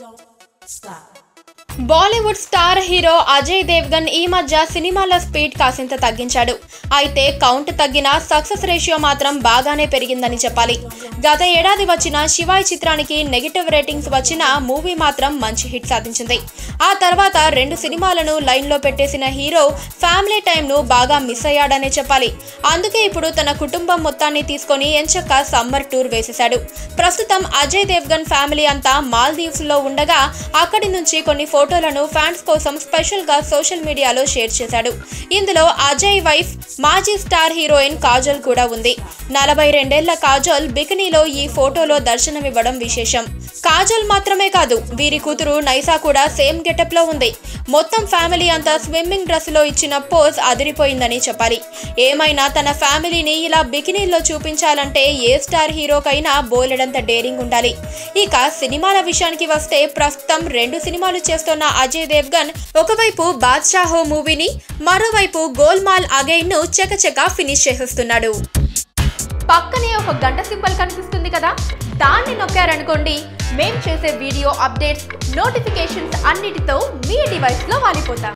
Don't stop. Bollywood star hero Ajay Devgan ఈ మధ్య సినిమాల స్పీడ్ కాసింత తగ్గించాడు. అయితే కౌంట్ తగ్గిన సక్సెస్ రేషియో మాత్రం బాగానే పెరిగిందని చెప్పాలి. గత ఏడాది వచ్చిన శివాయ్ చిత్రానికి నెగిటివ్ రేటింగ్స్ వచ్చిన మూవీ మాత్రం మంచి హిట్ సాధించింది. ఆ తర్వాత 2 సినిమాలను లైన్లో పెట్టేసిన హీరో ఫ్యామిలీ టైంను బాగా మిస్ అయ్యాడనే చెప్పాలి. అందుకే ఇప్పుడు తన కుటుంబం మొత్తాన్ని తీసుకొని ఎంచక్కా సమ్మర్ టూర్ వేసేశాడు. ప్రస్తుతం అజయ్ దేవ్గన్ ఫ్యామిలీ అంతా మాల్దీవ్స్ లో ఉండగా అక్కడి నుంచి కొన్ని ఫోటోలను ఫ్యాన్స్ కోసం స్పెషల్ గా సోషల్ మీడియాలో షేర్ చేశాడు. ఇందులో అజయ్ వైఫ్ మాజీ స్టార్ హీరోయిన్ కాజల్ కూడా ఉంది. 42 ఏళ్ల కాజల్ బికినీలో ఈ ఫోటోలో దర్శనమివ్వడం విశేషం. కాజల్ మాత్రమే కాదు, వీరి కూతురు నైసా కూడా సేమ్ గెటప్ లో ఉంది. మొత్తం ఫ్యామిలీ అంతా స్విమ్మింగ్ డ్రెస్ లో ఇచ్చిన పోజ్ అదిరిపోయిందని చెప్పాలి. ఏమైనా తన ఫ్యామిలీని ఇలా బికినీల్లో చూపించాలంటే ఏ స్టార్ హీరోకైనా బోలెడంత డేరింగ్ ఉండాలి. ఇక సినిమాల విషయానికి వస్తే ప్రస్తుతం 2 సినిమాలు చేస్తున్న అజయ్ దేవ్గన్ ఒకవైపు బాద్షాహో మూవీని, మరోవైపు గోల్మాల్ అగైన్ ను చకచకా ఫినిష్ చేసేస్తున్నాడు. పక్కనే ఒక గంట సింబల్ కనిపిస్తుంది కదా, దాన్ని నొక్కారనుకోండి, మేం చేసే వీడియో అప్డేట్స్, నోటిఫికేషన్స్ అన్నిటితో మీ డివైస్ లో వాలిపోతాం.